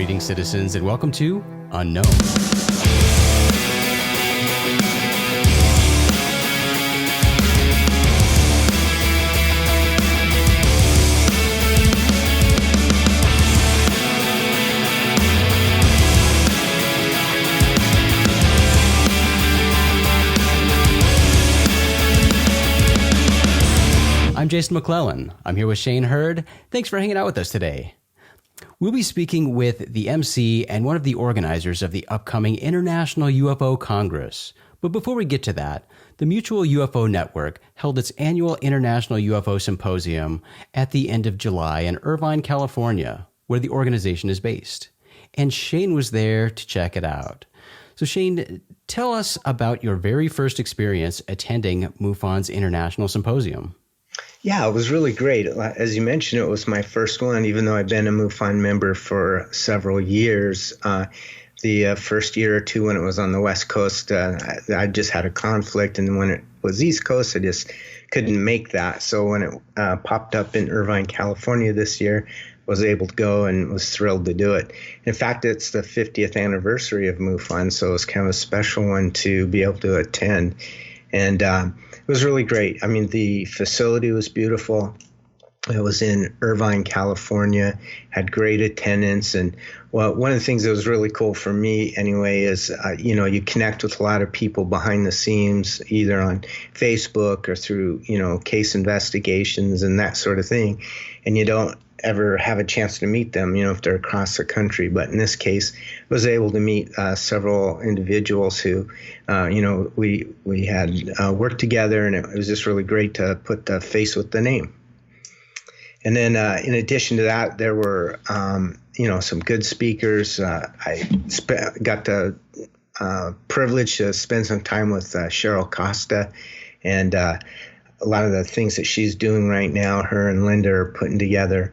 Greetings, citizens, and welcome to Unknown. I'm Jason McClellan. I'm here with Shane Hurd. Thanks for hanging out with us today. We'll be speaking with the MC and one of the organizers of the upcoming International UFO Congress. But before we get to that, the Mutual UFO Network held its annual International UFO Symposium at the end of July in Irvine, California, where the organization is based. And Shane was there to check it out. So Shane, tell us about your very first experience attending Mufon's International Symposium. Yeah, it was really great. As you mentioned, it was my first one, even though I've been a Mufon member for several years. The first year or two when it was on the West Coast, I just had a conflict. And when it was East Coast, I just couldn't make that. So when it popped up in Irvine, California this year, I was able to go and was thrilled to do it. In fact, it's the 50th anniversary of Mufon, so it was kind of a special one to be able to attend. And it was really great. I mean, the facility was beautiful. It was in Irvine, California, had great attendance. And well, one of the things that was really cool for me anyway is, you connect with a lot of people behind the scenes, either on Facebook or through, case investigations and that sort of thing. And you don't ever have a chance to meet them, if they're across the country. But in this case, I was able to meet several individuals who, we had worked together, and it was just really great to put the face with the name. And then in addition to that, there were, some good speakers. I got the privilege to spend some time with Cheryl Costa, and a lot of the things that she's doing right now, her and Linda are putting together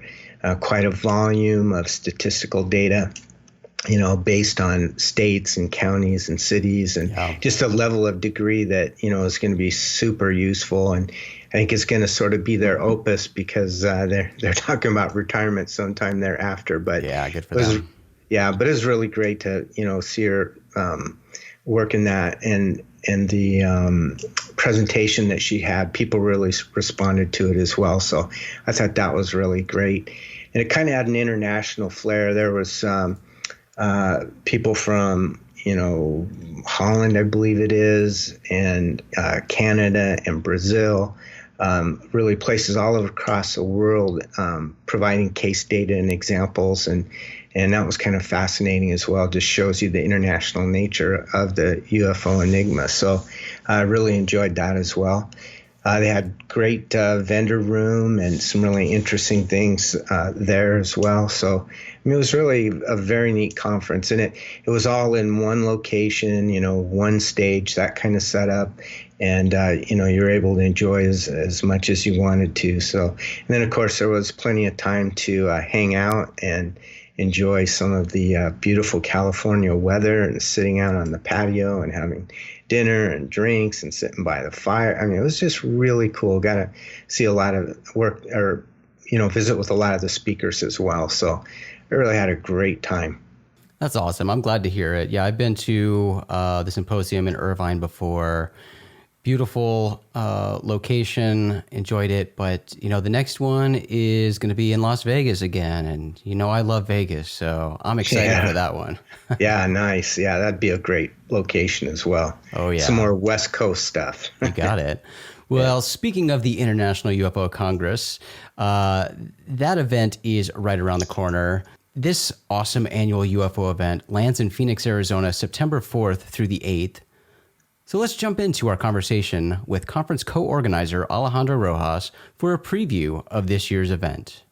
quite a volume of statistical data, based on states and counties and cities, and just a level of degree that, is going to be super useful. And I think it's going to sort of be their opus because they're talking about retirement sometime thereafter. But yeah, good for them. Yeah, but it was really great to, see her work in that. And the presentation that she had, people really responded to it as well. So I thought that was really great. And it kind of had an international flair. There was people from, Holland, I believe it is, and Canada and Brazil, really places all across the world providing case data and examples. And that was kind of fascinating as well. Just shows you the international nature of the UFO enigma. So I really enjoyed that as well. They had great vendor room and some really interesting things there as well. So it was really a very neat conference. And it was all in one location, one stage, that kind of setup. And, you're able to enjoy as much as you wanted to. So, and then, of course, there was plenty of time to hang out and enjoy some of the beautiful California weather and sitting out on the patio and having dinner and drinks and sitting by the fire. I mean, it was just really cool. Got to see a lot of work or, visit with a lot of the speakers as well. So I really had a great time. That's awesome. I'm glad to hear it. Yeah, I've been to the symposium in Irvine before. Beautiful location, enjoyed it. But, the next one is going to be in Las Vegas again. And, I love Vegas, so I'm excited for that one. Yeah, nice. Yeah, that'd be a great location as well. Oh, yeah. Some more West Coast stuff. You got it. Well, Speaking of the International UFO Congress, that event is right around the corner. This awesome annual UFO event lands in Phoenix, Arizona, September 4th through the 8th. So let's jump into our conversation with conference co-organizer Alejandro Rojas for a preview of this year's event.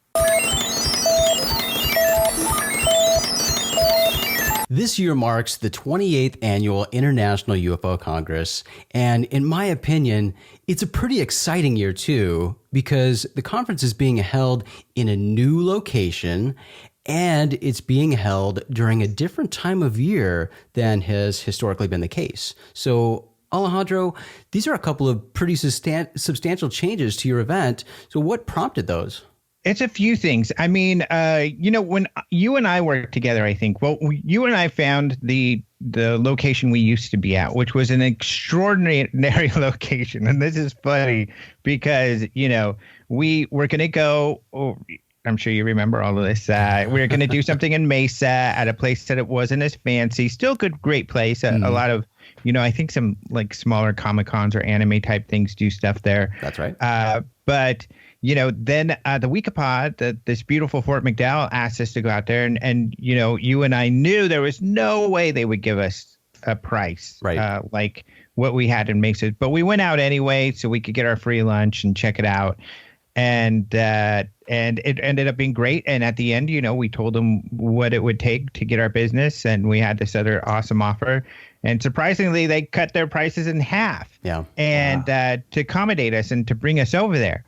This year marks the 28th annual International UFO Congress, and in my opinion, it's a pretty exciting year too, because the conference is being held in a new location, and it's being held during a different time of year than has historically been the case. So, Alejandro, these are a couple of pretty substantial changes to your event. So what prompted those? It's a few things. I mean, when you and I worked together, I think, well, you and I found the location we used to be at, which was an extraordinary location. And this is funny because, we were going to go, I'm sure you remember all of this. We were going to do something in Mesa at a place that it wasn't as fancy, still great place. A lot of, I think some like smaller Comic-Cons or anime type things do stuff there. That's right. But then the Weekapod, this beautiful Fort McDowell, asked us to go out there, and you and I knew there was no way they would give us a price, right? Like what we had in Mesa. But we went out anyway, so we could get our free lunch and check it out, and it ended up being great. And at the end, we told them what it would take to get our business, and we had this other awesome offer. And surprisingly, they cut their prices in half. Yeah, and to accommodate us and to bring us over there.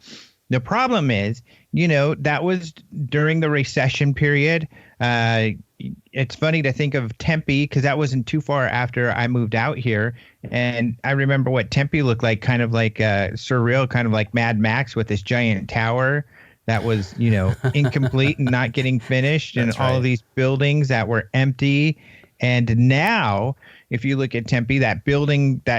The problem is, that was during the recession period. It's funny to think of Tempe because that wasn't too far after I moved out here. And I remember what Tempe looked like, kind of like surreal, kind of like Mad Max with this giant tower that was, incomplete and not getting finished. And all of these buildings that were empty. And now, if you look at Tempe, that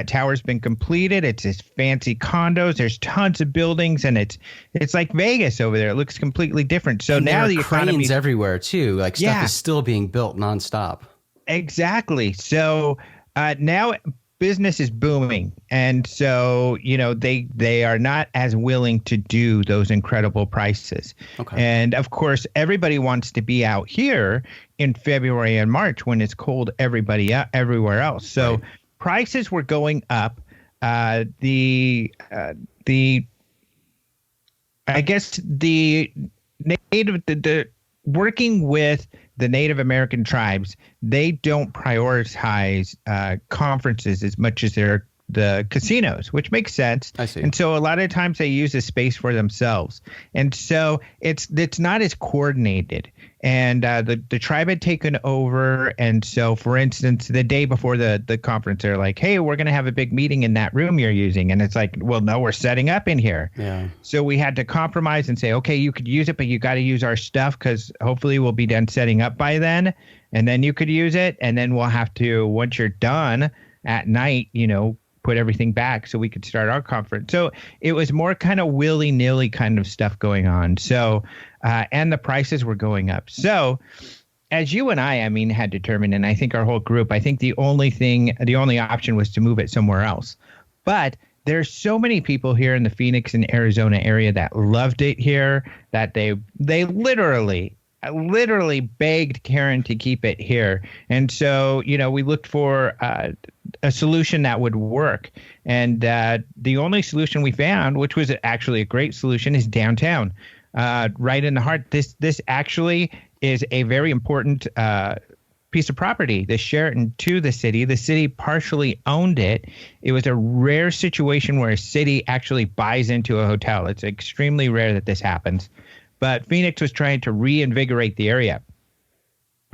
tower's been completed. It's this fancy condos. There's tons of buildings, and it's like Vegas over there. It looks completely different. So and now there the are economy cranes everywhere too. Like stuff is still being built nonstop. Exactly. So now business is booming, and so they are not as willing to do those incredible prices. Okay. And of course, everybody wants to be out here in February and March when it's cold everywhere else. So prices were going up. The working with the Native American tribes, they don't prioritize conferences as much as the casinos, which makes sense. I see. And so a lot of times they use the space for themselves. And so it's not as coordinated. And the tribe had taken over. And so, for instance, the day before the conference, they're like, hey, we're going to have a big meeting in that room you're using. And it's like, well, no, we're setting up in here. Yeah. So we had to compromise and say, okay, you could use it, but you got to use our stuff because hopefully we'll be done setting up by then. And then you could use it. And then we'll have to, once you're done at night, put everything back so we could start our conference. So it was more kind of willy-nilly kind of stuff going on. So, and the prices were going up. So as you and I had determined, and I think our whole group, I think the only option was to move it somewhere else. But there's so many people here in the Phoenix and Arizona area that loved it here that they literally begged Karen to keep it here. And so, we looked for a solution that would work. And the only solution we found, which was actually a great solution, is downtown, right in the heart. This actually is a very important piece of property, the Sheraton to the city. The city partially owned it. It was a rare situation where a city actually buys into a hotel. It's extremely rare that this happens. But Phoenix was trying to reinvigorate the area.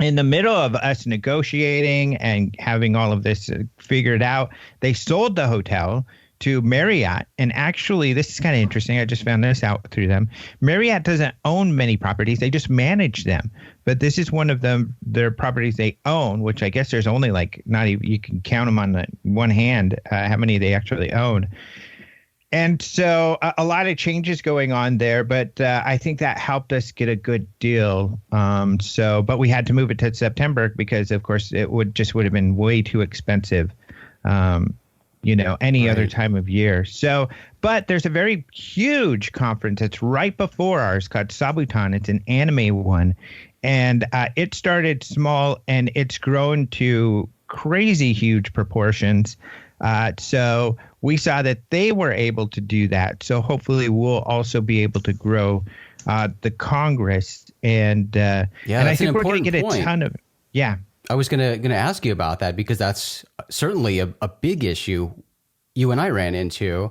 In the middle of us negotiating and having all of this figured out, they sold the hotel to Marriott. And actually, this is kind of interesting. I just found this out through them. Marriott doesn't own many properties. They just manage them. But this is one of their properties they own, which I guess there's only not even, you can count them on one hand, how many they actually own. And so a lot of changes going on there, but I think that helped us get a good deal. But we had to move it to September because, of course, it would have been way too expensive, any other time of year. So, but there's a very huge conference that's right before ours called Sabutan. It's an anime one, and it started small and it's grown to crazy huge proportions. So we saw that they were able to do that. So hopefully we'll also be able to grow the Congress. And I think we're going to get a ton of I was going to ask you about that because that's certainly a big issue you and I ran into,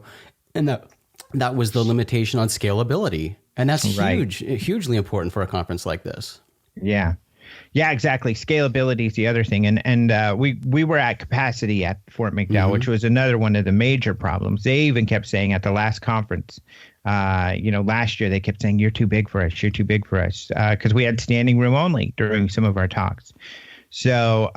and that was the limitation on scalability. And that's hugely important for a conference like this. Yeah. Yeah, exactly. Scalability is the other thing. And we were at capacity at Fort McDowell, which was another one of the major problems. They even kept saying at the last conference, last year, they kept saying, you're too big for us. You're too big for us. Because we had standing room only during some of our talks. So,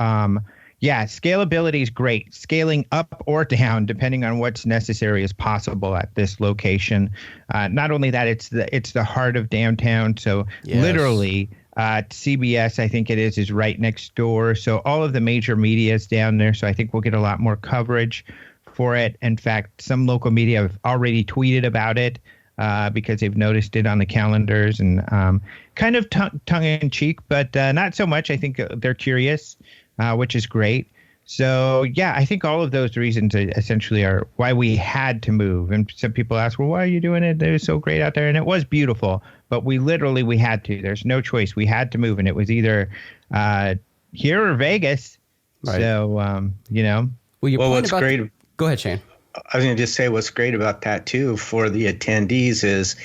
scalability is great. Scaling up or down, depending on what's necessary, is possible at this location. Not only that, it's the heart of downtown. So literally, CBS, I think it is right next door. So all of the major media is down there. So I think we'll get a lot more coverage for it. In fact, some local media have already tweeted about it because they've noticed it on the calendars, and kind of tongue in cheek, but not so much. I think they're curious. Which is great. So, yeah, I think all of those reasons essentially are why we had to move. And some people ask, well, why are you doing it? It was so great out there. And it was beautiful. But we had to. There's no choice. We had to move. And it was either here or Vegas. Right. So, Well, what's great. Go ahead, Shane. I was going to just say what's great about that, too, for the attendees is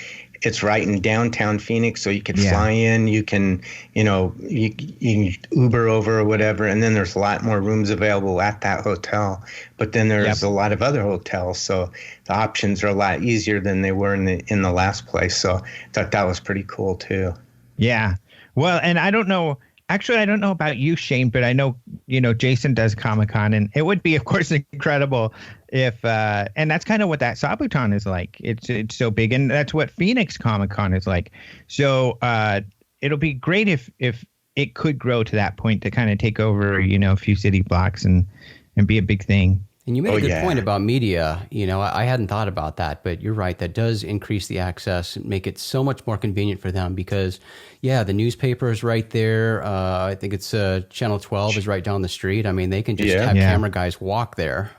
it's right in downtown Phoenix, so you could fly in, you can, you can Uber over or whatever, and then there's a lot more rooms available at that hotel. But then there's a lot of other hotels, so the options are a lot easier than they were in the last place. So I thought that was pretty cool too. Yeah. Well, and I don't know. Actually, I don't know about you, Shane, but I know, Jason does Comic-Con, and it would be, of course, incredible if, and that's kind of what that Sabuton is like. It's so big, and that's what Phoenix Comic-Con is like. So it'll be great if it could grow to that point to kind of take over, a few city blocks and be a big thing. And you made a good point about media. I hadn't thought about that, but you're right. That does increase the access and make it so much more convenient for them because, the newspaper is right there. I think it's Channel 12 is right down the street. I mean, they can just have camera guys walk there.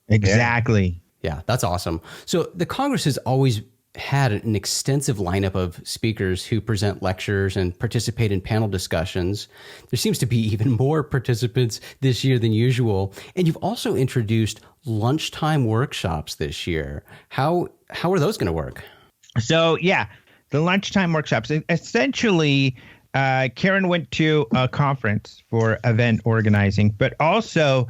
Exactly. Yeah, that's awesome. So the Congress has always had an extensive lineup of speakers who present lectures and participate in panel discussions. There seems to be even more participants this year than usual. And you've also introduced lunchtime workshops this year. How are those going to work? So, the lunchtime workshops, essentially, Karen went to a conference for event organizing, but also,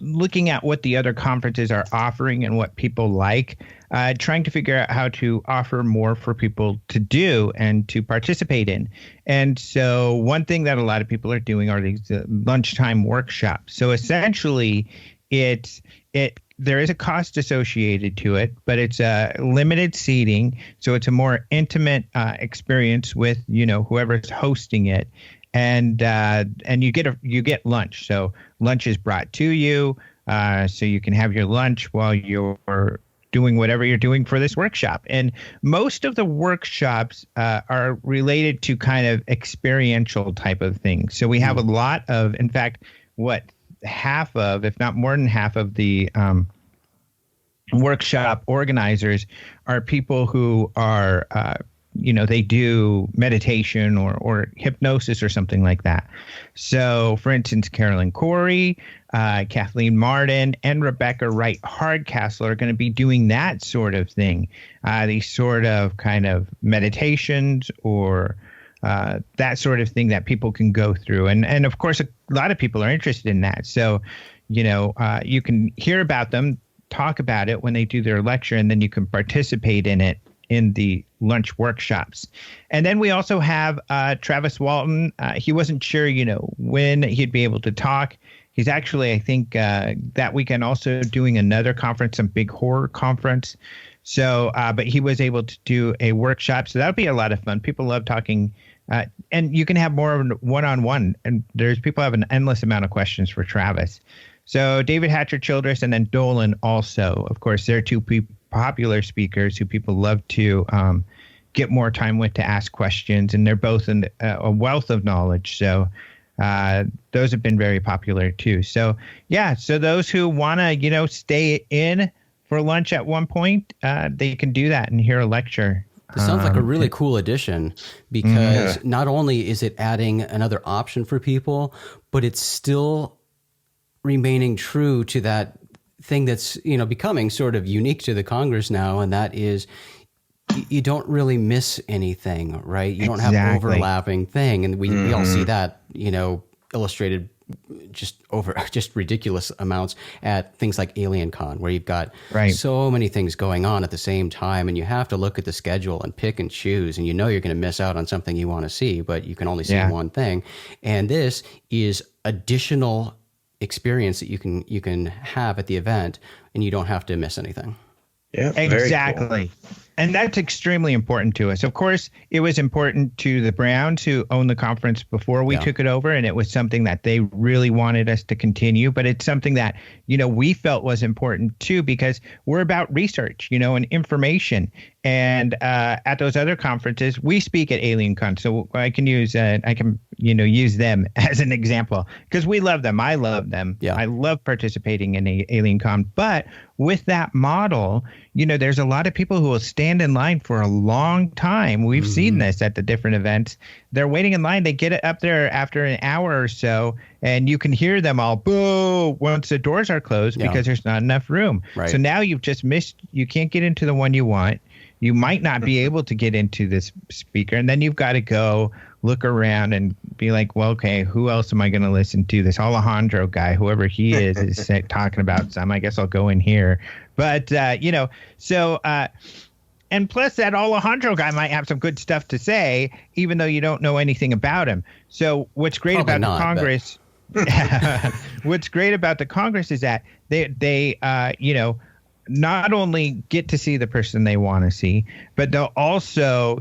looking at what the other conferences are offering and what people like, trying to figure out how to offer more for people to do and to participate in. And so one thing that a lot of people are doing are these lunchtime workshops. So essentially, there is a cost associated to it, but it's a limited seating, so it's a more intimate experience with whoever's hosting it, and you get lunch. So lunch is brought to you, so you can have your lunch while you're doing whatever you're doing for this workshop. And most of the workshops are related to kind of experiential type of things. So we have a lot of, in fact, half of, if not more than half of the workshop organizers are people who are, they do meditation or hypnosis or something like that. So, for instance, Carolyn Corey, Kathleen Martin, and Rebecca Wright Hardcastle are going to be doing that sort of thing, these sort of kind of meditations or that sort of thing that people can go through. And of course, a lot of people are interested in that. So, you can hear about them, talk about it when they do their lecture, and then you can participate in it in the lunch workshops. And then we also have Travis Walton. He wasn't sure, when he'd be able to talk. He's actually, I think, that weekend also doing another conference, some big horror conference. So, but he was able to do a workshop. So that'll be a lot of fun. People love talking. And you can have more of a one-on-one. And people have an endless amount of questions for Travis. So David Hatcher Childress and then Dolan also. Of course, they're two popular speakers who people love to get more time with to ask questions. And they're both a wealth of knowledge. So those have been very popular too. So, so those who want to, stay in for lunch at one point, they can do that and hear a lecture. This sounds like a really cool addition because not only is it adding another option for people, but it's still remaining true to that thing that's, becoming sort of unique to the Congress now. And that is you don't really miss anything, right? You don't Exactly. have overlapping thing. And we all see that, illustrated just ridiculous amounts at things like Alien Con, where you've got so many things going on at the same time, and you have to look at the schedule and pick and choose, and you're going to miss out on something you want to see, but you can only see one thing. And this is additional experience that you can have at the event, and you don't have to miss anything. Yeah, exactly. Cool. And that's extremely important to us. Of course, it was important to the Browns, who owned the conference before we took it over, and it was something that they really wanted us to continue. But it's something that, we felt was important too, because we're about research, and information. And at those other conferences, we speak at AlienCon, so I can use use them as an example, because we love them. I love them. Yeah. I love participating in AlienCon. But with that model, there's a lot of people who will stand in line for a long time. We've seen this at the different events. They're waiting in line. They get it up there after an hour or so, and you can hear them all boo once the doors are closed because there's not enough room. Right. So now you've just missed. You can't get into the one you want. You might not be able to get into this speaker, and then you've got to go look around and be like, well, okay, who else am I going to listen to? This Alejandro guy, whoever he is talking about some. I guess I'll go in here. But, and plus that Alejandro guy might have some good stuff to say, even though you don't know anything about him. So what's great about the Congress, what's great about the Congress is that they not only get to see the person they want to see, but they'll also,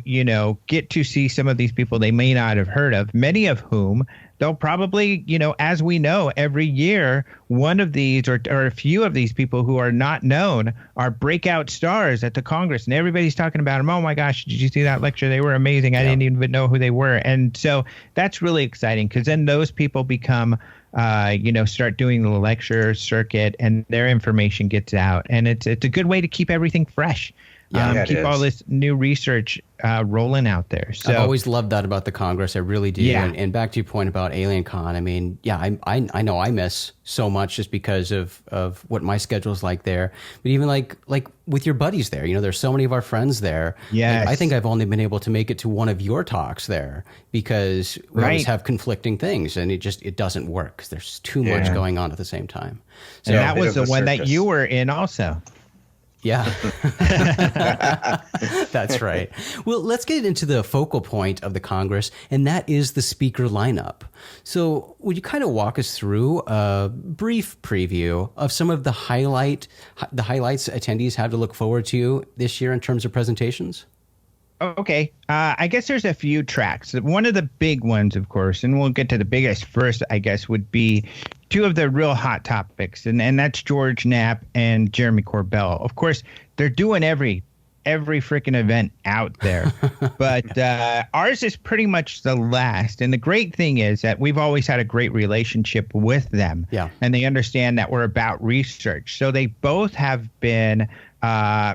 get to see some of these people they may not have heard of, many of whom they'll probably, as we know, every year, one of these or a few of these people who are not known are breakout stars at the Congress, and everybody's talking about them. Oh my gosh, did you see that lecture? They were amazing. I didn't even know who they were. And so that's really exciting, because then those people become start doing the lecture circuit, and their information gets out, and it's a good way to keep everything fresh. Keep all this new research rolling out there. So I've always loved that about the Congress. I really do. Yeah. And back to your point about AlienCon, I mean, I know I miss so much just because of what my schedule's like there. But even like with your buddies there, there's so many of our friends there. Yes. I think I've only been able to make it to one of your talks there because we always have conflicting things, and it doesn't work because there's too much going on at the same time. So and that was the one that you were in also. Yeah, that's right. Well, let's get into the focal point of the Congress, and that is the speaker lineup. So would you kind of walk us through a brief preview of some of the highlights attendees have to look forward to this year in terms of presentations? Okay. I guess there's a few tracks. One of the big ones, of course, and we'll get to the biggest first, I guess, would be two of the real hot topics, and that's George Knapp and Jeremy Corbell. Of course, they're doing every freaking event out there, but ours is pretty much the last. And the great thing is that we've always had a great relationship with them, and they understand that we're about research. So they both have been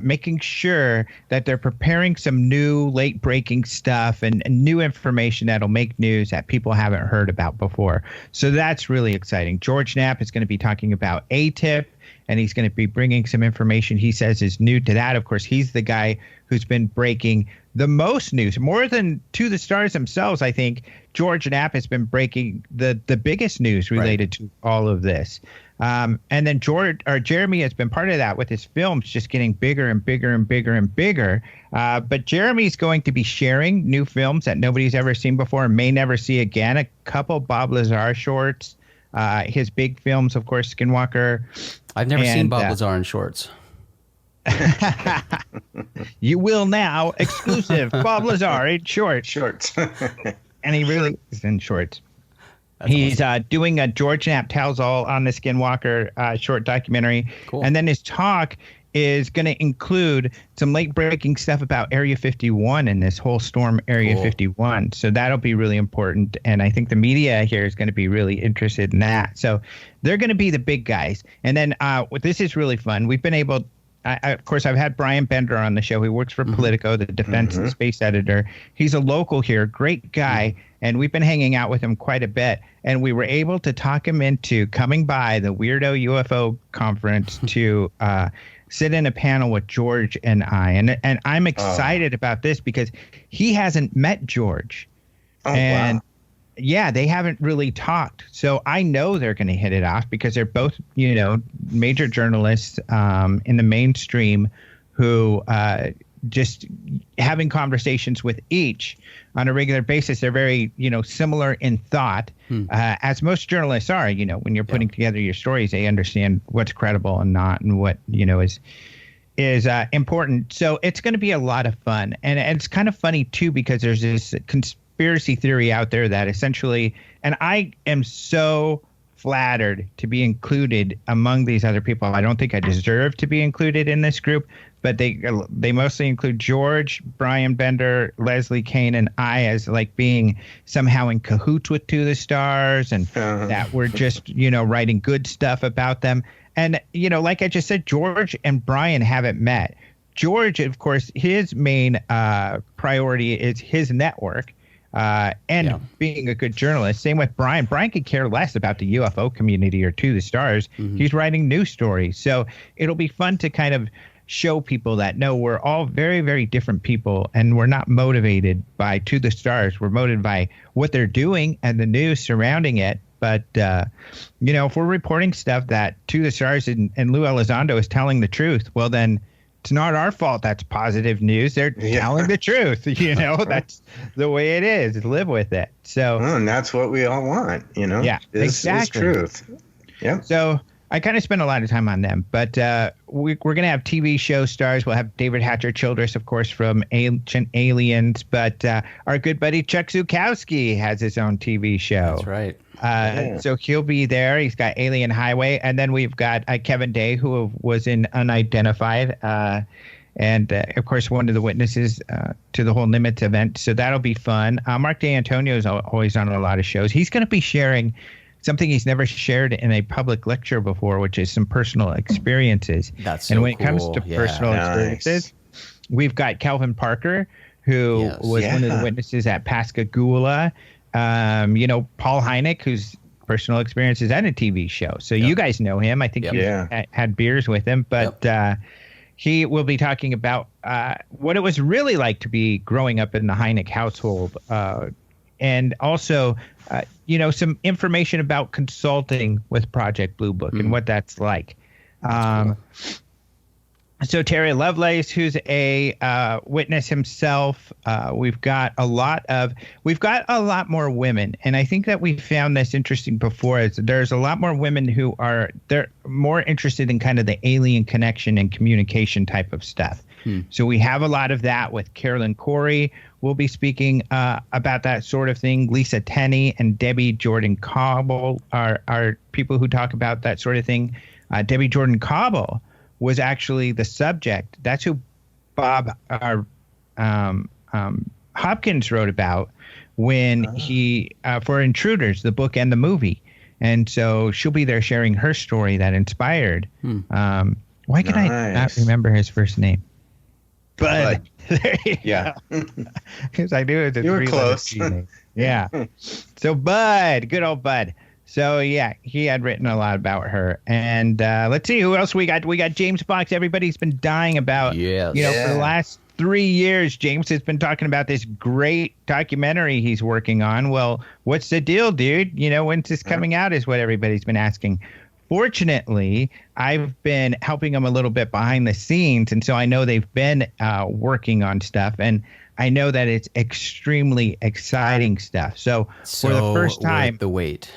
making sure that they're preparing some new late-breaking stuff and new information that'll make news that people haven't heard about before. So that's really exciting. George Knapp is going to be talking about ATIP, and he's going to be bringing some information he says is new to that. Of course, he's the guy who's been breaking the most news, more than to the stars themselves. I think George Knapp has been breaking the biggest news related to all of this. And then Jeremy has been part of that with his films just getting bigger and bigger and bigger and bigger. But Jeremy's going to be sharing new films that nobody's ever seen before and may never see again. A couple Bob Lazar shorts, his big films, of course, Skinwalker. I've never seen Bob Lazar in shorts. You will now. Exclusive. Bob Lazar in shorts. And he really is in shorts. That's He's awesome. Doing a George Knapp Tells All on the Skinwalker short documentary. Cool. And then his talk is going to include some late-breaking stuff about Area 51 and this whole storm Area 51. So that'll be really important. And I think the media here is going to be really interested in that. So they're going to be the big guys. And then this is really fun. We've been able of course, I've had Brian Bender on the show. He works for Politico, the defense and space editor. He's a local here, great guy, and we've been hanging out with him quite a bit. And we were able to talk him into coming by the Weirdo UFO conference to sit in a panel with George and I. And I'm excited about this because he hasn't met George. Wow. Yeah, they haven't really talked. So I know they're going to hit it off because they're both, major journalists in the mainstream who just having conversations with each on a regular basis. They're very, similar in thought, as most journalists are. When you're putting together your stories, they understand what's credible and not, and what, is important. So it's going to be a lot of fun. And it's kind of funny, too, because there's this conspiracy theory out there that essentially, and I am so flattered to be included among these other people. I don't think I deserve to be included in this group, but they mostly include George, Brian Bender, Leslie Kane, and I as like being somehow in cahoots with To the Stars, and that we're just, writing good stuff about them. And, like I just said, George and Brian haven't met. George, of course, his main priority is his network. Being a good journalist. Same with Brian. Brian could care less about the UFO community or To the Stars. He's writing news stories. So it'll be fun to kind of show people that, no, we're all very, very different people, and we're not motivated by To the Stars. We're motivated by what they're doing and the news surrounding it. But, if we're reporting stuff that To the Stars and Lou Elizondo is telling the truth, well, then it's not our fault. That's positive news. They're telling the truth. That's the way it is. Live with it. So, and that's what we all want. Yeah, exactly. Is truth. Yeah. So I kind of spend a lot of time on them, but we're going to have TV show stars. We'll have David Hatcher Childress, of course, from Ancient Aliens, but our good buddy Chuck Zukowski has his own TV show. That's right. So he'll be there. He's got Alien Highway. And then we've got Kevin Day, who was in Unidentified. And, of course, one of the witnesses to the whole Nimitz event. So that'll be fun. Mark D'Antonio is always on a lot of shows. He's going to be sharing something he's never shared in a public lecture before, which is some personal experiences. That's so And when cool. it comes to personal experiences, we've got Kelvin Parker, who was one of the witnesses at Pascagoula. Paul Hynek, whose personal experiences and a TV show. So you guys know him. I think you had beers with him, but he will be talking about what it was really like to be growing up in the Hynek household, and also, some information about consulting with Project Blue Book and what that's like. So Terry Lovelace, who's a witness himself, we've got a lot more women, and I think that we found this interesting before. Is there's a lot more women who they're more interested in kind of the alien connection and communication type of stuff. So we have a lot of that with Carolyn Corey. We'll be speaking about that sort of thing. Lisa Tenney and Debbie Jordan Cobble are people who talk about that sort of thing. Debbie Jordan Cobble was actually the subject. That's who Bob Hopkins wrote about when he for Intruders, the book and the movie. And so she'll be there sharing her story that inspired. Why can I not remember his first name? Bud. There you go. Because I knew it was you were close. Yeah. So Bud, good old Bud. So, he had written a lot about her. And let's see who else we got. We got James Fox. Everybody's been dying about, for the last 3 years, James has been talking about this great documentary he's working on. Well, what's the deal, dude? When's this coming out is what everybody's been asking. Fortunately, I've been helping them a little bit behind the scenes. And so I know they've been working on stuff. And I know that it's extremely exciting stuff. So for the first time, worth the wait.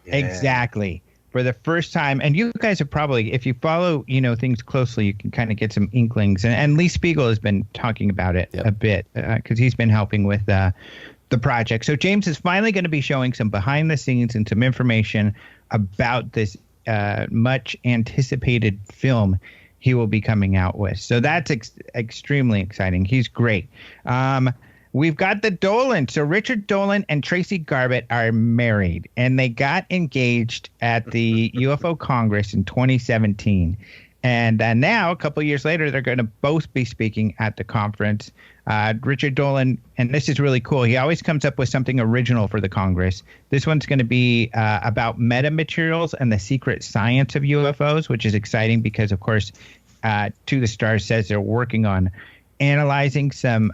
Exactly. For the first time, and you guys have probably, if you follow, things closely, you can kind of get some inklings. And Lee Spiegel has been talking about it a bit because he's been helping with the project. So James is finally going to be showing some behind the scenes and some information about this much anticipated film he will be coming out with. So that's extremely exciting. He's great. We've got the Dolan. So Richard Dolan and Tracy Garbett are married, and they got engaged at the UFO Congress in 2017. And now, a couple of years later, they're going to both be speaking at the conference. Richard Dolan, and this is really cool, he always comes up with something original for the Congress. This one's going to be about metamaterials and the secret science of UFOs, which is exciting because, of course, To the Stars says they're working on analyzing some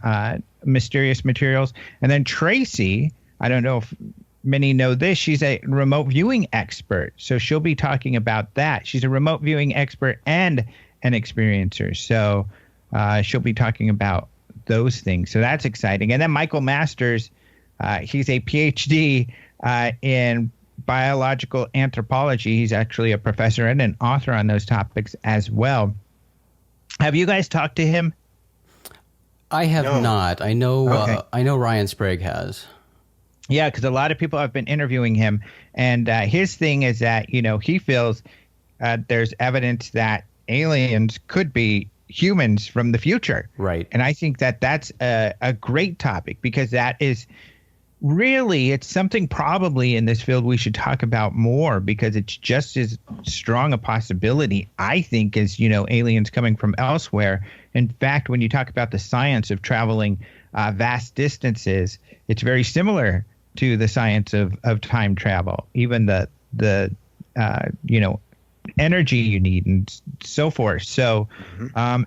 mysterious materials. And then Tracy, I don't know if many know this, she's a remote viewing expert. So she'll be talking about that. She's a remote viewing expert and an experiencer. So she'll be talking about those things. So that's exciting. And then Michael Masters, he's a PhD in biological anthropology. He's actually a professor and an author on those topics as well. Have you guys talked to him? I have not. I know. Okay. I know Ryan Sprague has. Yeah, because a lot of people have been interviewing him, and his thing is that he feels there's evidence that aliens could be humans from the future. Right. And I think that that's a great topic, because that is really, it's something probably in this field we should talk about more, because it's just as strong a possibility, I think, as, aliens coming from elsewhere. In fact, when you talk about the science of traveling vast distances, it's very similar to the science of time travel, even the energy you need and so forth. So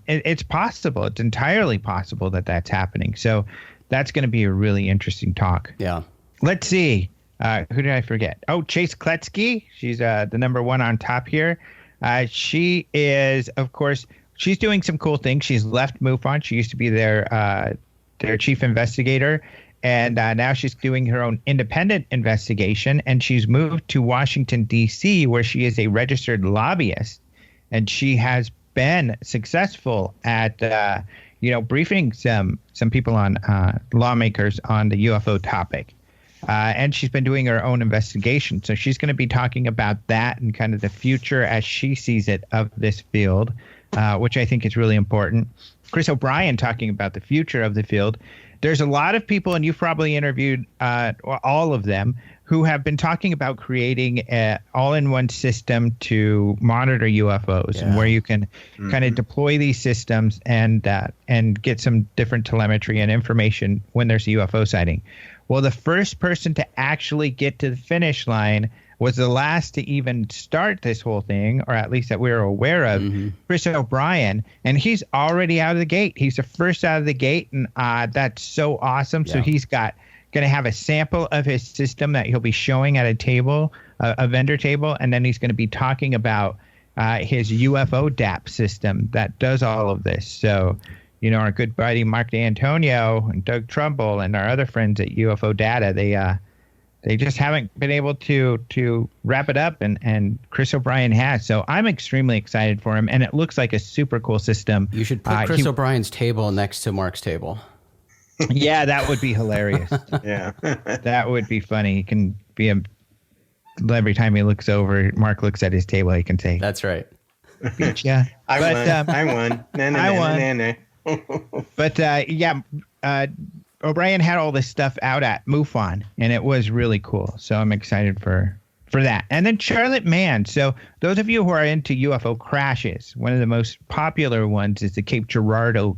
it's possible. It's entirely possible that that's happening. So that's going to be a really interesting talk. Yeah. Let's see. Who did I forget? Oh, Chase Kletsky. She's the number one on top here. She is, of course, she's doing some cool things. She's left Mufon. She used to be their chief investigator. And now she's doing her own independent investigation. And she's moved to Washington, D.C., where she is a registered lobbyist. And she has been successful at briefing some people on lawmakers on the UFO topic. And she's been doing her own investigation. So she's going to be talking about that and kind of the future as she sees it of this field, which I think is really important. Chris O'Brien talking about the future of the field. There's a lot of people, and you've probably interviewed all of them, who have been talking about creating an all-in-one system to monitor UFOs, and where you can kind of deploy these systems and get some different telemetry and information when there's a UFO sighting. Well, the first person to actually get to the finish line was the last to even start this whole thing, or at least that we were aware of, Chris O'Brien, and he's already out of the gate. He's the first out of the gate, and that's so awesome. Yeah. So he's going to have a sample of his system that he'll be showing at a table, a vendor table, and then he's going to be talking about his UFO DAP system that does all of this. So, our good buddy Mark D'Antonio and Doug Trumbull and our other friends at UFO Data, they just haven't been able to wrap it up, and Chris O'Brien has. So I'm extremely excited for him, and it looks like a super cool system. You should put Chris O'Brien's table next to Mark's table. Yeah, that would be hilarious. Yeah. That would be funny. He can be every time he looks over, Mark looks at his table, he can say, "That's right. Beat ya." I won. I won. But O'Brien had all this stuff out at Mufon, and it was really cool. So I'm excited for that. And then Charlotte Mann. So those of you who are into UFO crashes, one of the most popular ones is the Cape Girardeau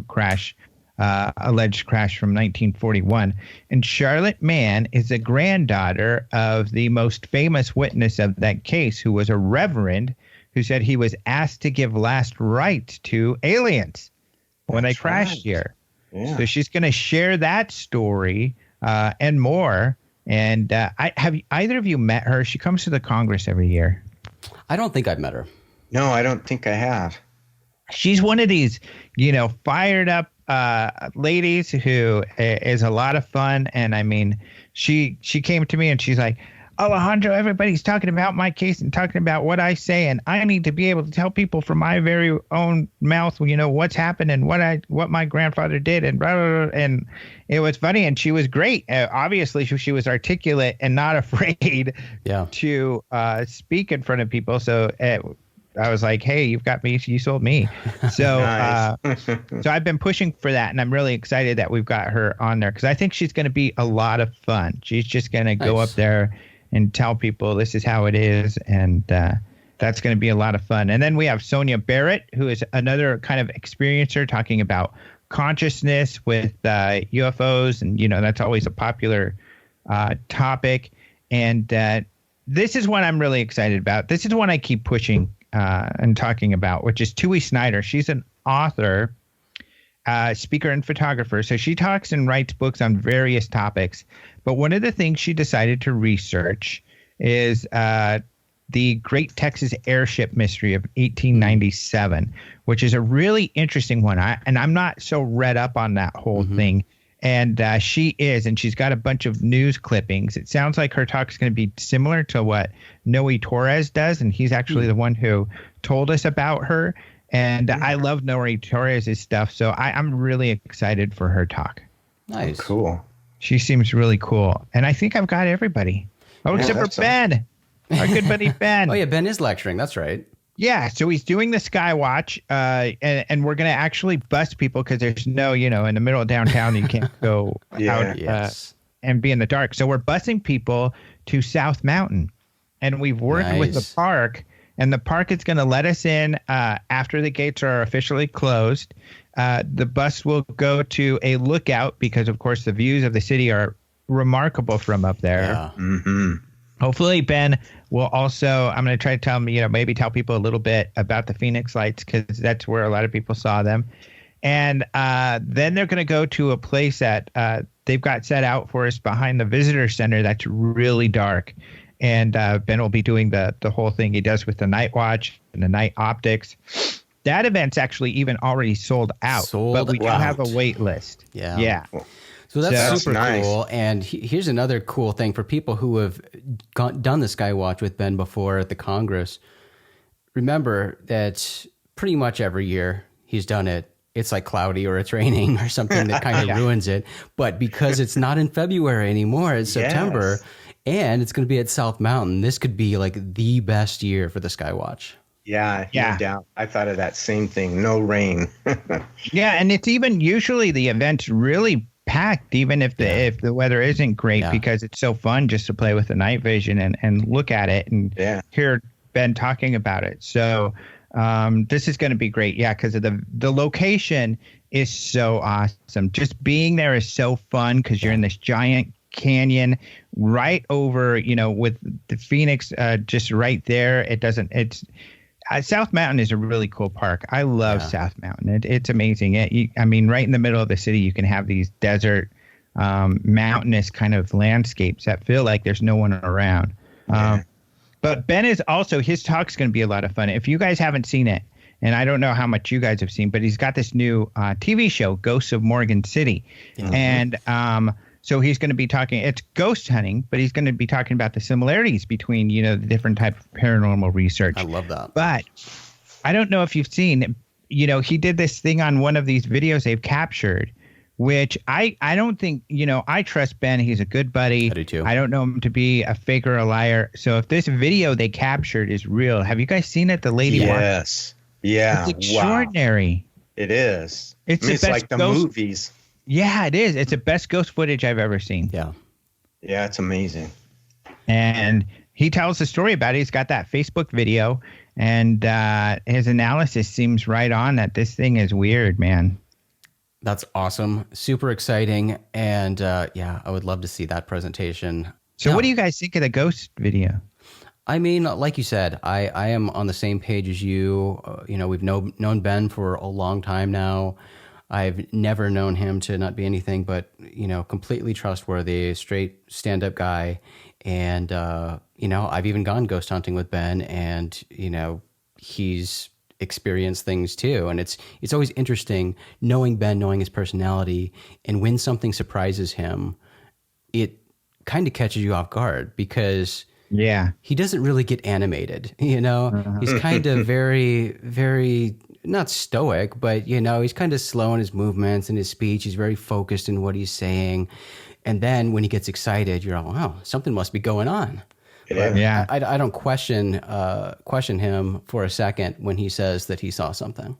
crash, alleged crash from 1941. And Charlotte Mann is the granddaughter of the most famous witness of that case, who was a reverend who said he was asked to give last rites to aliens when they crashed here. Yeah. So she's going to share that story and more. And have either of you met her? She comes to the Congress every year. I don't think I've met her. No, I don't think I have. She's one of these, fired up ladies who is a lot of fun. And I mean, she came to me and she's like, "Alejandro, everybody's talking about my case and talking about what I say, and I need to be able to tell people from my very own mouth, what's happened and what my grandfather did," and blah, blah, blah. And it was funny, and she was great. Obviously, she was articulate and not afraid to speak in front of people. So I was like, "Hey, you've got me. You sold me." So, so I've been pushing for that, and I'm really excited that we've got her on there, because I think she's going to be a lot of fun. She's just going to go up there and tell people this is how it is, and that's going to be a lot of fun. And then we have Sonja Barrett, who is another kind of experiencer, talking about consciousness with UFOs, and that's always a popular topic. And this is one I'm really excited about. This is one I keep pushing and talking about, which is Tui Snyder. She's an author, speaker, and photographer. So she talks and writes books on various topics. But one of the things she decided to research is the Great Texas Airship Mystery of 1897, which is a really interesting one. I'm not so read up on that whole thing. And she is, and she's got a bunch of news clippings. It sounds like her talk is going to be similar to what Noe Torres does, and he's actually the one who told us about her. And I love Noe Torres' stuff, so I'm really excited for her talk. Nice. Oh, cool. She seems really cool. And I think I've got everybody. Oh, except for Ben. Our good buddy Ben. Oh, yeah, Ben is lecturing. That's right. Yeah, so he's doing the Skywatch, and we're going to actually bus people because there's no, in the middle of downtown, you can't go out and be in the dark. So we're busing people to South Mountain, and we've worked with the park, and the park is going to let us in after the gates are officially closed. The bus will go to a lookout because, of course, the views of the city are remarkable from up there. Yeah. Mm-hmm. Hopefully, Ben will also, I'm going to try to tell them, maybe tell people a little bit about the Phoenix Lights because that's where a lot of people saw them. And then they're going to go to a place that they've got set out for us behind the visitor center that's really dark. And Ben will be doing the whole thing he does with the night watch and the night optics. That event's actually even already sold out. But we do have a wait list. Yeah. Yeah. So that's super nice. cool. And here's another cool thing for people who have done the Skywatch with Ben before at the Congress. Remember that pretty much every year he's done it, it's like cloudy or it's raining or something that kind of ruins it. But because it's not in February anymore, it's September, and it's going to be at South Mountain, this could be like the best year for the Skywatch. Yeah, no doubt. I thought of that same thing. No rain. Yeah, and it's even usually the event's really packed, even if the weather isn't great, because it's so fun just to play with the night vision and look at it and hear Ben talking about it. So this is going to be great. Yeah, because of the location is so awesome. Just being there is so fun because you're in this giant canyon right over, with the Phoenix just right there. South Mountain is a really cool park. I love South Mountain. It's amazing. Right in the middle of the city, you can have these desert, mountainous kind of landscapes that feel like there's no one around. But Ben is also, his talk's going to be a lot of fun. If you guys haven't seen it, and I don't know how much you guys have seen, but he's got this new TV show, Ghosts of Morgan City. And so he's going to be talking, it's ghost hunting, but he's going to be talking about the similarities between, the different type of paranormal research. I love that. But I don't know if you've seen, he did this thing on one of these videos they've captured, which I don't think, I trust Ben. He's a good buddy. I do too. I don't know him to be a fake or a liar. So if this video they captured is real, have you guys seen it? The lady Yes. Yeah. It's extraordinary. Wow. It is. It's like the movies. Yeah, it is. It's the best ghost footage I've ever seen. Yeah. Yeah, it's amazing. And he tells the story about it. He's got that Facebook video, and his analysis seems right on that this thing is weird, man. That's awesome. Super exciting. And I would love to see that presentation. So what do you guys think of the ghost video? I mean, like you said, I am on the same page as you. We've known Ben for a long time now. I've never known him to not be anything but, completely trustworthy, straight stand-up guy. And, I've even gone ghost hunting with Ben, and, he's experienced things too. And it's always interesting knowing Ben, knowing his personality, and when something surprises him, it kind of catches you off guard because he doesn't really get animated, He's kind of very, very not stoic, but he's kind of slow in his movements and his speech. He's very focused in what he's saying. And then when he gets excited, you're all, wow, something must be going on. Yeah. I don't question him for a second when he says that he saw something.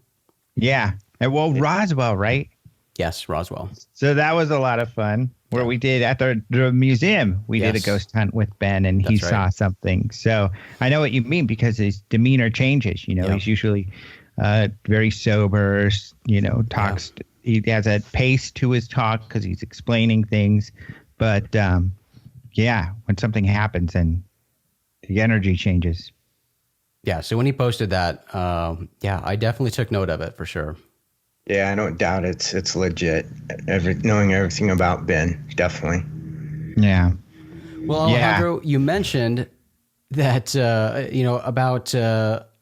Yeah. And Roswell, right? Yes, Roswell. So that was a lot of fun where we did at the museum. We did a ghost hunt with Ben, and he saw something. So I know what you mean because his demeanor changes. He's usually very sober, talks. He has a pace to his talk because he's explaining things. But when something happens and the energy changes. Yeah. So when he posted that, I definitely took note of it for sure. Yeah, I don't doubt it's legit. Knowing everything about Ben, definitely. Yeah. Well, Alejandro, you mentioned that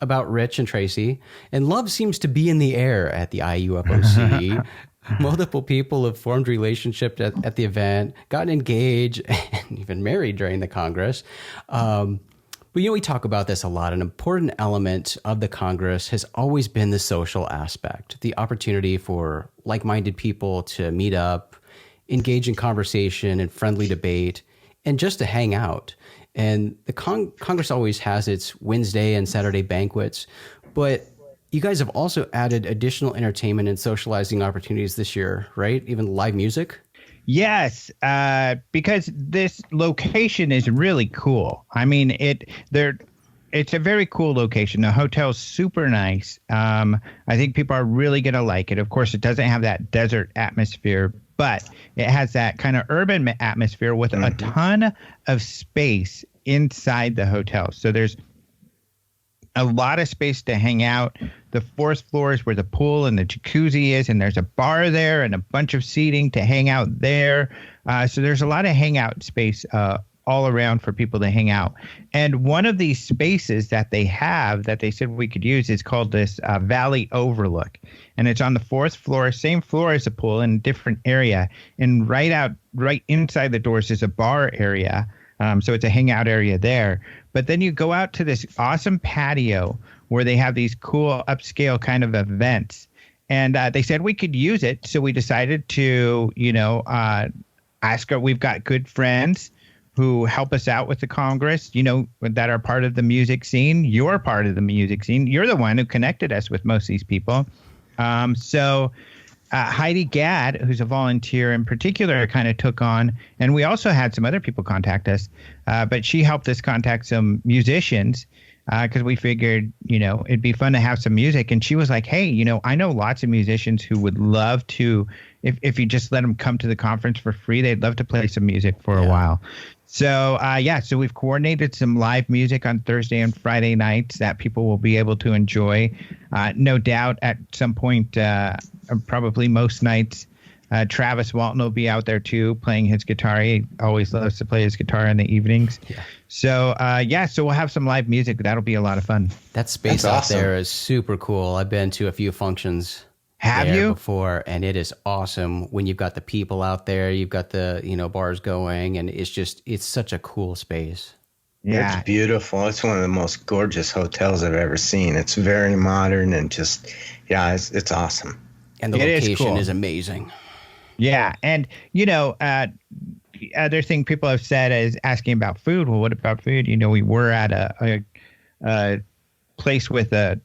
about Rich and Tracy, and love seems to be in the air at the IUFOC. Multiple people have formed relationships at the event, gotten engaged, and even married during the Congress. But we talk about this a lot. An important element of the Congress has always been the social aspect, the opportunity for like-minded people to meet up, engage in conversation and friendly debate, and just to hang out. And the Congress always has its Wednesday and Saturday banquets, but you guys have also added additional entertainment and socializing opportunities this year, right? Even live music? Yes, because this location is really cool. I mean, it's a very cool location. The hotel's super nice. I think people are really going to like it. Of course, it doesn't have that desert atmosphere, but it has that kind of urban atmosphere with a ton of space inside the hotel. So there's a lot of space to hang out. The fourth floor is where the pool and the jacuzzi is, and there's a bar there and a bunch of seating to hang out there. So there's a lot of hangout space all around for people to hang out. And one of these spaces that they have that they said we could use is called this Valley Overlook. And it's on the fourth floor, same floor as the pool in a different area. And right inside the doors is a bar area. So it's a hangout area there. But then you go out to this awesome patio where they have these cool upscale kind of events. And they said we could use it. So we decided to, ask her. We've got good friends who help us out with the Congress, that are part of the music scene. You're part of the music scene. You're the one who connected us with most of these people. So Heidi Gadd, who's a volunteer in particular, kind of took on, and we also had some other people contact us, but she helped us contact some musicians because we figured, it'd be fun to have some music. And she was like, hey, I know lots of musicians who would love to, if you just let them come to the conference for free, they'd love to play some music for a while. So, so we've coordinated some live music on Thursday and Friday nights that people will be able to enjoy. No doubt at some point, probably most nights, Travis Walton will be out there too, playing his guitar. He always loves to play his guitar in the evenings. Yeah. So, so we'll have some live music. That'll be a lot of fun. That space out there is super cool. I've been to a few functions. Have you? Before, and it is awesome when you've got the people out there, you've got the, bars going, and it's such a cool space. Yeah. It's beautiful. It's one of the most gorgeous hotels I've ever seen. It's very modern and just, it's awesome. And the location is amazing. Yeah. And, the other thing people have said is asking about food. Well, what about food? We were at a place with a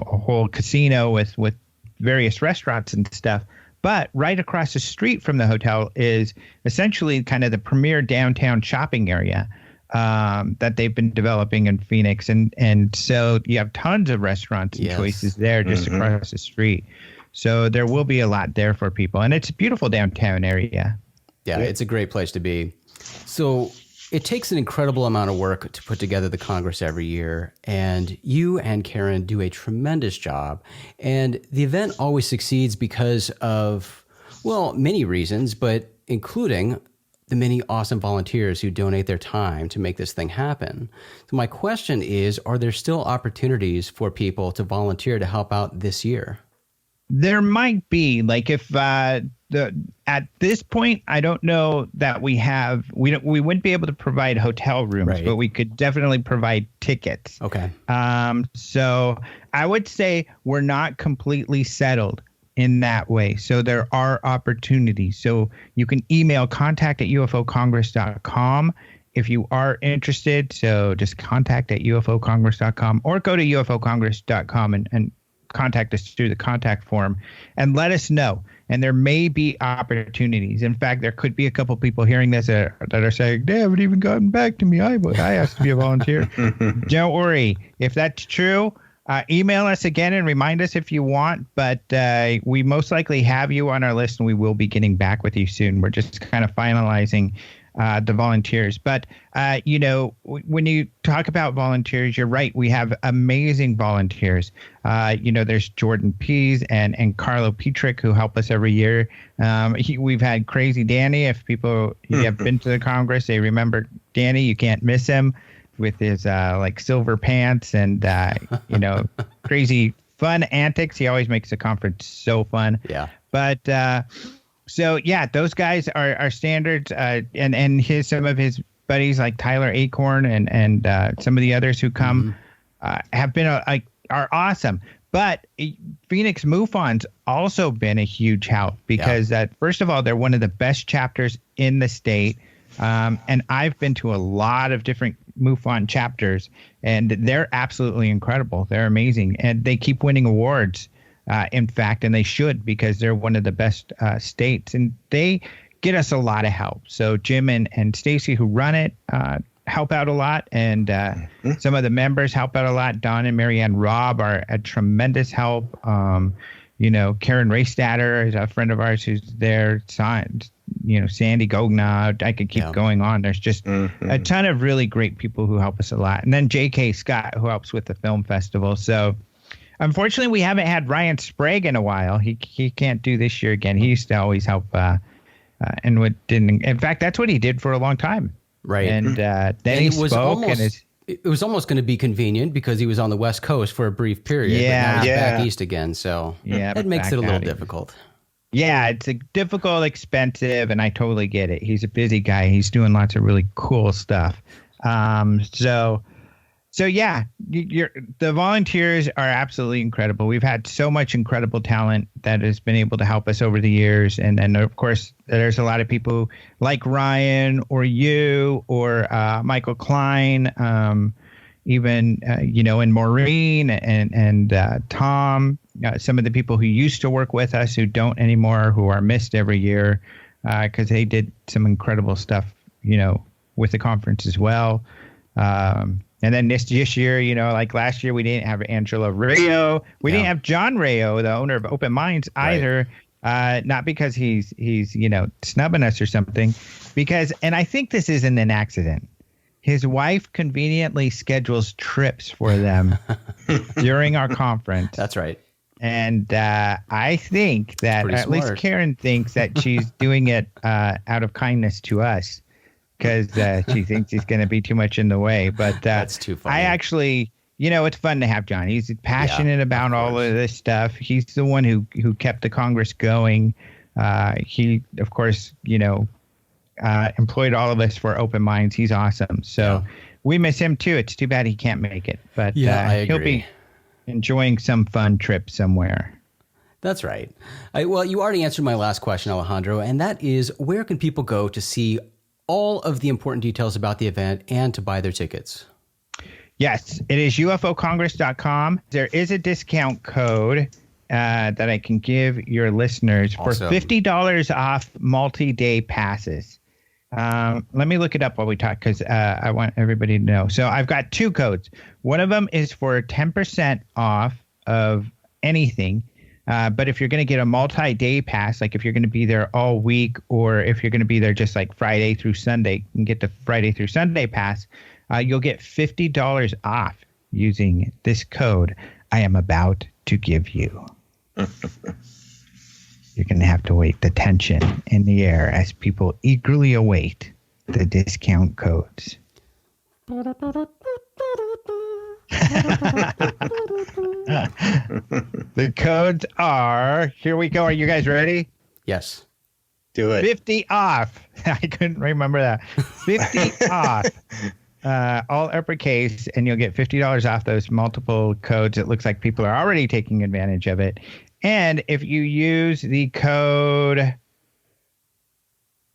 whole casino with various restaurants and stuff. But right across the street from the hotel is essentially kind of the premier downtown shopping area that they've been developing in Phoenix. And so you have tons of restaurants and choices there just across the street. So there will be a lot there for people. And it's a beautiful downtown area. Yeah, it's a great place to be. So it takes an incredible amount of work to put together the Congress every year, and you and Karen do a tremendous job. And the event always succeeds because of, many reasons, but including the many awesome volunteers who donate their time to make this thing happen. So my question is, are there still opportunities for people to volunteer to help out this year? There might be, like if at this point, I don't know that we wouldn't be able to provide hotel rooms, but we could definitely provide tickets. Okay. So I would say we're not completely settled in that way. So there are opportunities. So you can email contact@ufocongress.com if you are interested. So just contact@ufocongress.com or go to ufocongress.com and contact us through the contact form and let us know. And there may be opportunities. In fact, there could be a couple people hearing this that are saying, they haven't even gotten back to me. I asked to be a volunteer. Don't worry. If that's true, email us again and remind us if you want. But we most likely have you on our list, and we will be getting back with you soon. We're just kind of finalizing the volunteers. But, when you talk about volunteers, you're right. We have amazing volunteers. There's Jordan Pease and Carlo Petrick who help us every year. We've had Crazy Danny. If people have been to the Congress, they remember Danny. You can't miss him with his silver pants and, crazy fun antics. He always makes the conference so fun. Yeah. But those guys are standards, and some of his buddies like Tyler Acorn and some of the others who come have been are awesome. But Phoenix Mufon's also been a huge help because first of all, they're one of the best chapters in the state, and I've been to a lot of different Mufon chapters, and they're absolutely incredible. They're amazing, and they keep winning awards. In fact, and they should, because they're one of the best states, and they get us a lot of help. So Jim and Stacy, who run it, help out a lot, and some of the members help out a lot. Don and Marianne Robb are a tremendous help. Karen Raystatter is a friend of ours who's there. Sandy Gogna. I could keep going on. There's just a ton of really great people who help us a lot. And then J.K. Scott, who helps with the film festival. So unfortunately, we haven't had Ryan Sprague in a while. He can't do this year again. He used to always help, and didn't. In fact, that's what he did for a long time. Right. And then he spoke, it was almost going to be convenient because he was on the West Coast for a brief period. Yeah. But now he's back east again, so it makes it a little difficult. Yeah, it's difficult, expensive, and I totally get it. He's a busy guy. He's doing lots of really cool stuff. So yeah, the volunteers are absolutely incredible. We've had so much incredible talent that has been able to help us over the years. And of course, there's a lot of people like Ryan or you or Michael Klein, even, and Maureen and Tom, some of the people who used to work with us who don't anymore, who are missed every year because they did some incredible stuff, with the conference as well. And then this year, like last year, we didn't have Angela Rayo. We didn't have John Rayo, the owner of Open Minds, either. Right. Not because he's snubbing us or something, and I think this isn't an accident. His wife conveniently schedules trips for them during our conference. That's right. And I think that, at least Karen thinks that she's doing it out of kindness to us. Because she thinks he's going to be too much in the way. But that's too funny. I actually, it's fun to have John. He's passionate about all of this stuff. He's the one who kept the Congress going. He, of course, employed all of us for Open Minds. He's awesome. So we miss him, too. It's too bad he can't make it. But I agree. He'll be enjoying some fun trip somewhere. That's right. Well, you already answered my last question, Alejandro, and that is, where can people go to see all of the important details about the event and to buy their tickets? Yes, it is ufocongress.com. There is a discount code that I can give your listeners for $50 off multi-day passes. Let me look it up while we talk because I want everybody to know. So I've got two codes. One of them is for 10% off of anything. But if you're going to get a multi-day pass, like if you're going to be there all week, or if you're going to be there just like Friday through Sunday, and get the Friday through Sunday pass, you'll get $50 off using this code I am about to give you. You're going to have to wait, the tension in the air as people eagerly await the discount codes. The codes are, here we go. Are you guys ready? Yes. Do it. 50 off. I couldn't remember that. 50 off. All uppercase, and you'll get $50 off those multiple codes. It looks like people are already taking advantage of it. And if you use the code,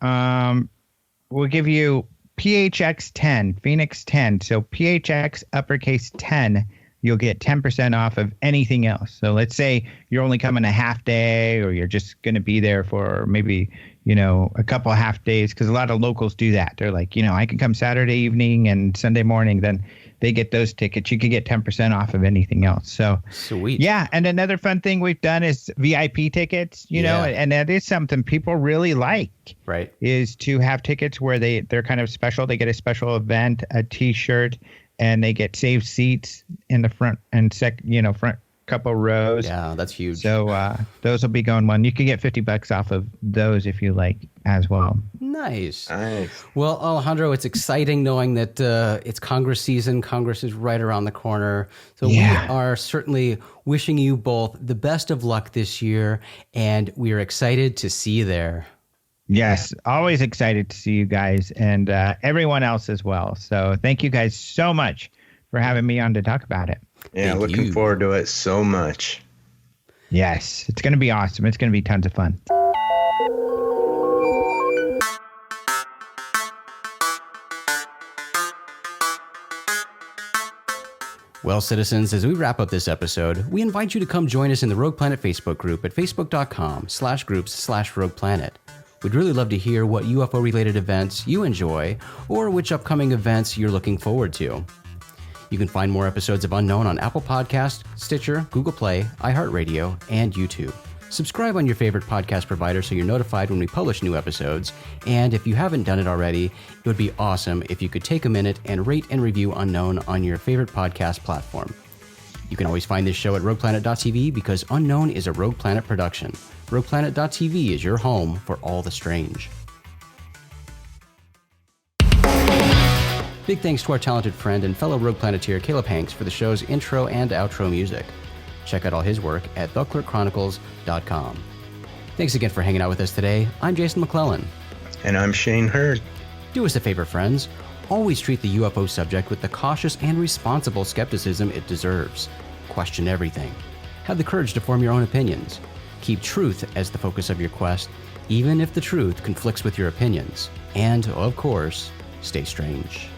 we'll give you PHX10, Phoenix 10. So PHX uppercase 10, you'll get 10% off of anything else. So let's say you're only coming a half day, or you're just going to be there for maybe, a couple half days, because a lot of locals do that. They're like, I can come Saturday evening and Sunday morning. Then they get those tickets. You could get 10% off of anything else. So sweet. Yeah. And another fun thing we've done is VIP tickets, you know, and that is something people really like, right? Is to have tickets where they're kind of special. They get a special event, a t-shirt, and they get saved seats in the front and front couple rows. Yeah, that's huge. So those will be going well. You can get $50 off of those if you like as well. Nice. Well, Alejandro, it's exciting knowing that it's Congress season. Congress is right around the corner. So we are certainly wishing you both the best of luck this year, and we are excited to see you there. Yes, always excited to see you guys and everyone else as well. So thank you guys so much for having me on to talk about it. Yeah, looking forward to it so much. Yes, it's going to be awesome. It's going to be tons of fun. Well, citizens, as we wrap up this episode, we invite you to come join us in the Rogue Planet Facebook group at facebook.com/groups/Rogue Planet. We'd really love to hear what UFO-related events you enjoy or which upcoming events you're looking forward to. You can find more episodes of Unknown on Apple Podcasts, Stitcher, Google Play, iHeartRadio, and YouTube. Subscribe on your favorite podcast provider so you're notified when we publish new episodes. And if you haven't done it already, it would be awesome if you could take a minute and rate and review Unknown on your favorite podcast platform. You can always find this show at rogueplanet.tv because Unknown is a Rogue Planet production. rogueplanet.tv is your home for all the strange. Big thanks to our talented friend and fellow Rogue Planeteer Caleb Hanks for the show's intro and outro music. Check out all his work at theclerkchronicles.com. Thanks again for hanging out with us today. I'm Jason McClellan. And I'm Shane Hurd. Do us a favor, friends. Always treat the UFO subject with the cautious and responsible skepticism it deserves. Question everything. Have the courage to form your own opinions. Keep truth as the focus of your quest, even if the truth conflicts with your opinions. And, of course, stay strange.